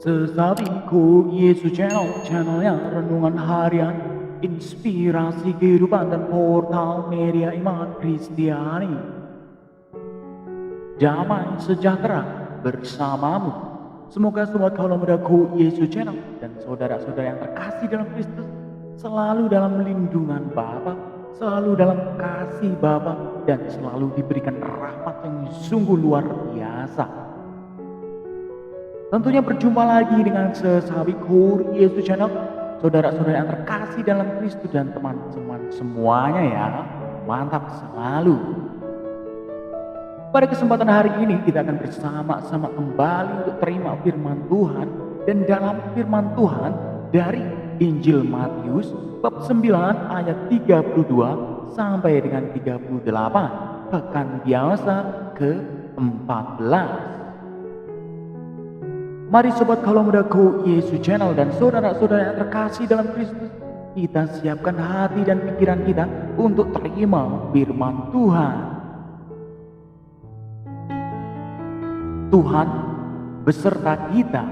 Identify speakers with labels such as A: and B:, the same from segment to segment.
A: Sesabiku Yesus channelnya renungan harian, inspirasi kehidupan dan portal media iman Kristiani. Damai sejahtera bersamamu. Semoga sobat kaula mudaku Yesus channel dan saudara-saudara yang terkasih dalam Kristus selalu dalam lindungan Bapa, selalu dalam kasih Bapa, dan selalu diberikan rahmat yang sungguh luar biasa. Tentunya berjumpa lagi dengan sesabiku Yesus channel, saudara-saudara yang terkasih dalam Kristus dan teman-teman semuanya ya. Mantap selalu. Pada kesempatan hari ini kita akan bersama-sama kembali untuk terima firman Tuhan, dan dalam firman Tuhan dari Injil Matius bab 9 ayat 32 sampai dengan 38, pekan biasa ke-14. Mari sobat kaula mudaku Yesus channel dan saudara-saudara yang terkasih dalam Kristus, kita siapkan hati dan pikiran kita untuk terima firman Tuhan. Tuhan beserta kita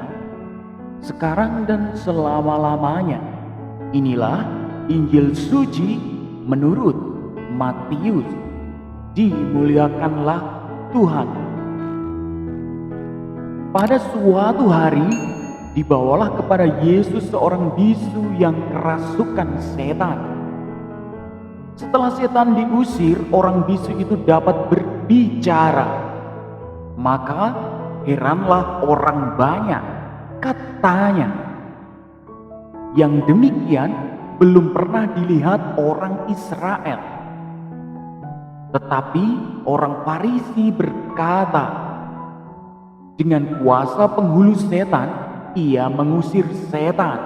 A: sekarang dan selama-lamanya. Inilah Injil suci menurut Matius. Dimuliakanlah Tuhan. Pada suatu hari, dibawalah kepada Yesus seorang bisu yang kerasukan setan. Setelah setan diusir, orang bisu itu dapat berbicara. Maka heranlah orang banyak, katanya, yang demikian belum pernah dilihat orang Israel. Tetapi orang Farisi berkata, dengan kuasa penghulu setan, ia mengusir setan.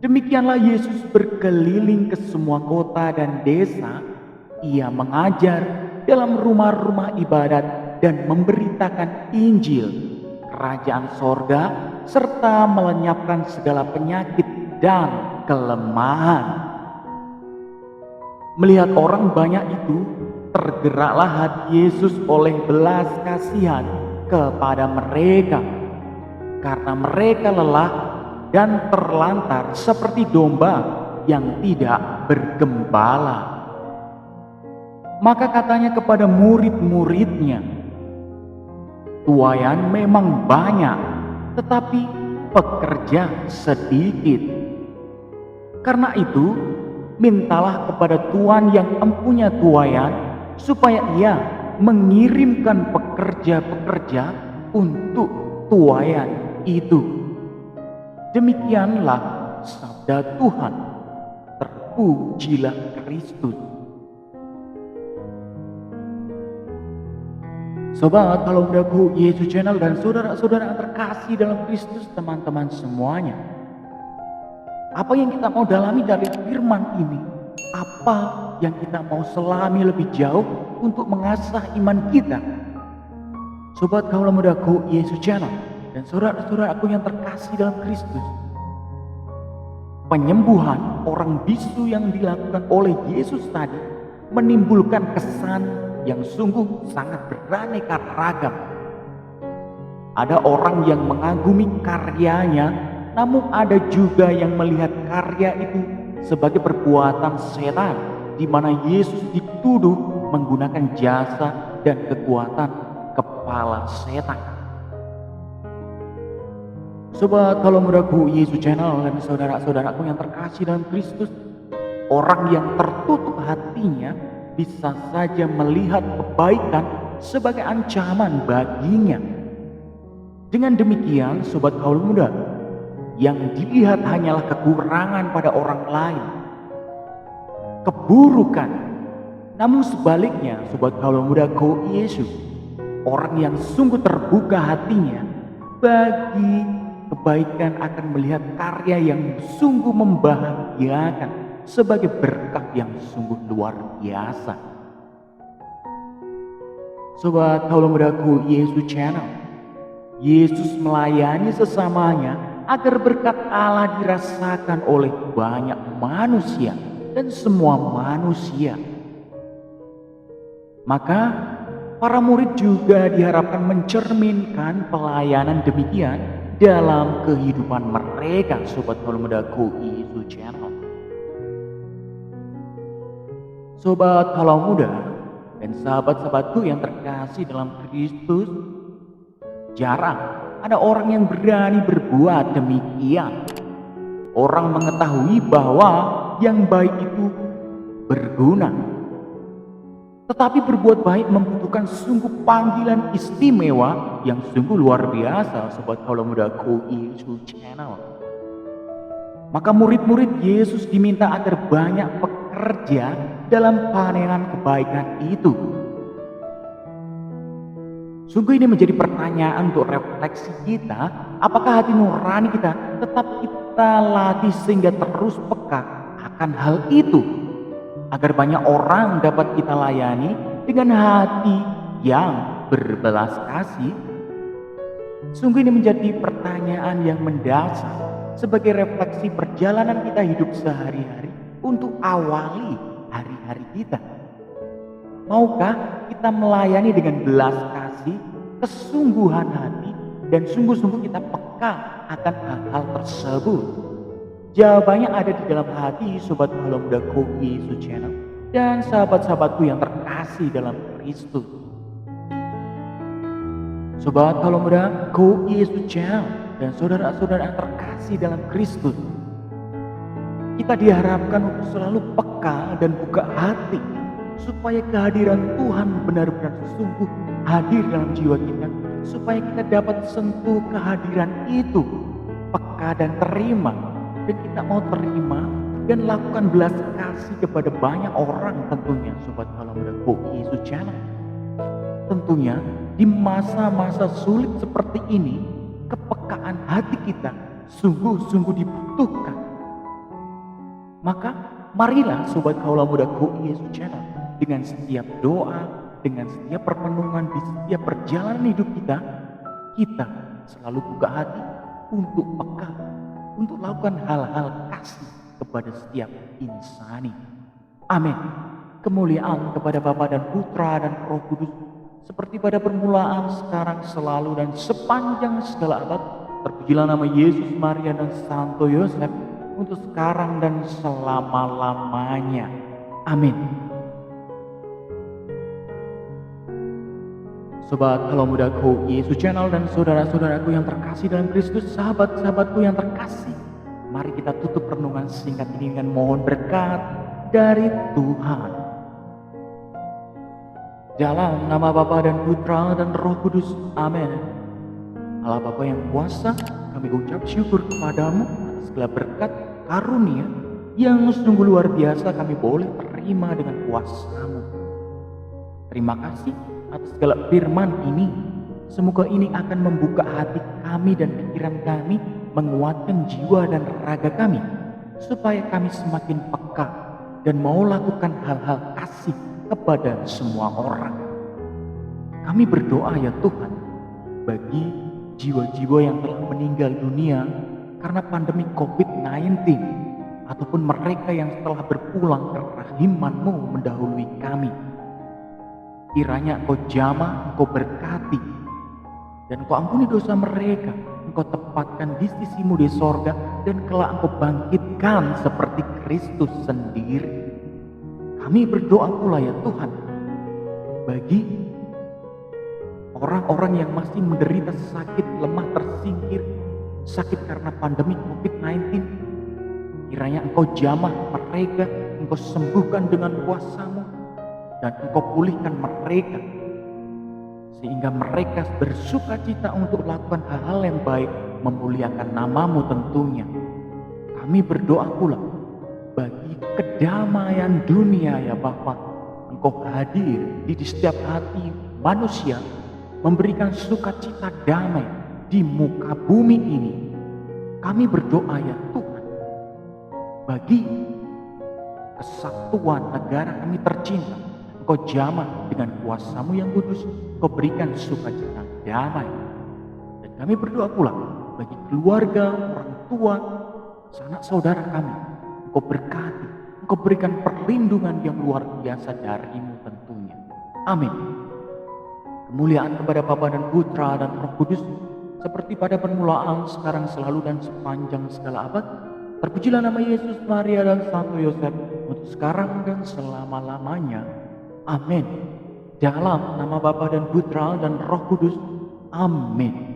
A: Demikianlah Yesus berkeliling ke semua kota dan desa. Ia mengajar dalam rumah-rumah ibadat dan memberitakan Injil Kerajaan Sorga, serta melenyapkan segala penyakit dan kelemahan. Melihat orang banyak itu, tergeraklah hati Yesus oleh belas kasihan kepada mereka, karena mereka lelah dan terlantar seperti domba yang tidak bergembala. Maka katanya kepada murid-muridnya, tuaian memang banyak, tetapi pekerja sedikit. Karena itu, mintalah kepada Tuhan yang empunya tuaian, supaya ia mengirimkan pekerja-pekerja untuk tuaian itu. Demikianlah sabda Tuhan. Terpujilah Kristus. Sobat kalau mudaku Yesus channel dan saudara-saudara yang terkasih dalam Kristus, teman-teman semuanya, apa yang kita mau dalami dari firman ini? Apa yang kita mau selami lebih jauh untuk mengasah iman kita? Sobat kaula mudaku Yesus channel dan saudara-saudara aku yang terkasih dalam Kristus, penyembuhan orang bisu yang dilakukan oleh Yesus tadi menimbulkan kesan yang sungguh sangat beraneka ragam. Ada orang yang mengagumi karyanya, namun ada juga yang melihat karya itu sebagai perbuatan setan, di mana Yesus dituduh menggunakan jasa dan kekuatan kepala setan. Sobat kalau mudaku Yesus channel dan saudara-saudaraku yang terkasih dalam Kristus, orang yang tertutup hatinya bisa saja melihat kebaikan sebagai ancaman baginya. Dengan demikian, sobat kaula muda, yang dilihat hanyalah kekurangan pada orang lain, keburukan. Namun sebaliknya, sobat kaula mudaku Yesus, orang yang sungguh terbuka hatinya bagi kebaikan akan melihat karya yang sungguh membahagiakan sebagai berkat yang sungguh luar biasa. Sobat kaula mudaku Yesus channel, Yesus melayani sesamanya agar berkat Allah dirasakan oleh banyak manusia dan semua manusia. Maka para murid juga diharapkan mencerminkan pelayanan demikian dalam kehidupan mereka, Sobat Kalau Muda Go-Isu Channel. Sobat Kalau Muda dan sahabat-sahabatku yang terkasih dalam Kristus, jarang ada orang yang berani berbuat demikian. Orang mengetahui bahwa yang baik itu berguna, tetapi berbuat baik membutuhkan sungguh panggilan istimewa yang sungguh luar biasa, Sobat Kalau Muda Go-Isu Channel. Maka murid-murid Yesus diminta agar banyak bekerja dalam panenan kebaikan itu. Sungguh ini menjadi pertanyaan untuk refleksi kita. Apakah hati nurani kita tetap kita latih sehingga terus peka akan hal itu, agar banyak orang dapat kita layani dengan hati yang berbelas kasih? Sungguh ini menjadi pertanyaan yang mendasar sebagai refleksi perjalanan kita hidup sehari-hari untuk awali hari-hari kita. Maukah kita melayani dengan belas kasih, kesungguhan hati, dan sungguh-sungguh kita peka akan hal-hal tersebut? Jawabannya ada di dalam hati Sobat Kalau Muda Go-Isu Channel dan sahabat-sahabatku yang terkasih dalam Kristus. Sobat Kalau Muda Go-Isu Channel dan saudara-saudara yang terkasih dalam Kristus, kita diharapkan untuk selalu peka dan buka hati supaya kehadiran Tuhan benar-benar sungguh hadir dalam jiwa kita, supaya kita dapat sentuh kehadiran itu, peka dan terima. Dan kita mau terima dan lakukan belas kasih kepada banyak orang tentunya, Sobat Kalau Muda Go-Isu Channel. Tentunya di masa-masa sulit seperti ini, kepekaan hati kita sungguh-sungguh dibutuhkan. Maka marilah Sobat Kalau Muda Go-Isu Channel dengan setiap doa, dengan setiap permenungan di setiap perjalanan hidup kita selalu buka hati untuk peka, untuk lakukan hal-hal kasih kepada setiap insani. Amin. Kemuliaan kepada Bapa dan Putra dan Roh Kudus, seperti pada permulaan, sekarang, selalu, dan sepanjang segala abad. Terpujilah nama Yesus, Maria, dan Santo Yosef, untuk sekarang dan selama-lamanya. Amin. Sobat Kalau Muda Go-Isu Channel dan saudara-saudaraku yang terkasih dalam Kristus, sahabat-sahabatku yang terkasih, mari kita tutup renungan singkat ini dengan mohon berkat dari Tuhan. Dalam nama Bapa dan Putra dan Roh Kudus, amin. Allah Bapa yang kuasa, kami ucap syukur kepadamu atas segala berkat karunia yang sungguh luar biasa kami boleh terima dengan kuasa-Mu. Terima kasih atas segala firman ini. Semoga ini akan membuka hati kami dan pikiran kami, menguatkan jiwa dan raga kami, supaya kami semakin peka dan mau lakukan hal-hal kasih kepada semua orang. Kami berdoa ya Tuhan, bagi jiwa-jiwa yang telah meninggal dunia karena pandemi COVID-19, ataupun mereka yang telah berpulang ke rahim-Mu mendahului kami. Kiranya Engkau jamah, Engkau berkati, dan Engkau ampuni dosa mereka. Engkau tempatkan di sisi-Mu di sorga, dan kelak Engkau bangkitkan seperti Kristus sendiri. Kami berdoa pula ya Tuhan, bagi orang-orang yang masih menderita sakit, lemah, tersingkir, sakit karena pandemi COVID-19. Kiranya Engkau jamah mereka, Engkau sembuhkan dengan kuasa-Mu, dan Engkau pulihkan mereka, sehingga mereka bersuka cita untuk melakukan hal-hal yang baik, memuliakan nama-Mu tentunya. Kami berdoa pula bagi kedamaian dunia ya Bapa. Engkau hadir di setiap hati manusia, memberikan sukacita damai di muka bumi ini. Kami berdoa ya Tuhan, bagi kesatuan negara kami tercinta, Engkau jamah dengan kuasa-Mu yang kudus, Engkau berikan sukacita damai. Dan kami berdoa pula bagi keluarga, orang tua, sanak saudara kami. Engkau berkati, Engkau berikan perlindungan yang luar biasa dari-Mu tentunya. Amin. Kemuliaan kepada Bapa dan Putra dan Roh Kudus, seperti pada permulaan, sekarang, selalu, dan sepanjang segala abad. Terpujilah nama Yesus, Maria, dan Santo Yosef, untuk sekarang dan selama-lamanya. Amin. Dalam nama Bapa dan Putra dan Roh Kudus. Amin.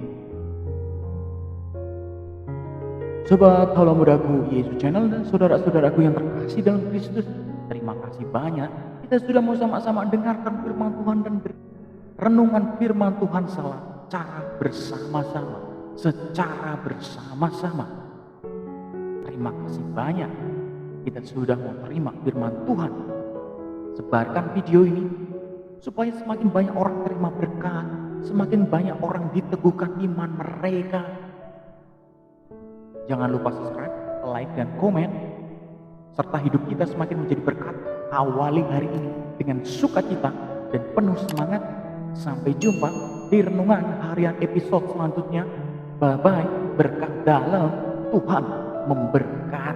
A: Sobat Haula Mudaku Yesus Channel dan saudara-saudaraku yang terkasih dalam Kristus, terima kasih banyak. Kita sudah mau sama-sama dengarkan firman Tuhan dan renungan firman Tuhan secara bersama-sama. Terima kasih banyak. Kita sudah mau terima firman Tuhan. Sebarkan video ini supaya semakin banyak orang terima berkat, semakin banyak orang diteguhkan iman mereka. Jangan lupa subscribe, like, dan komen, serta hidup kita semakin menjadi berkat. Awali hari ini dengan sukacita dan penuh semangat. Sampai jumpa di renungan harian episode selanjutnya. Bye-bye, berkat dalam, Tuhan memberkati.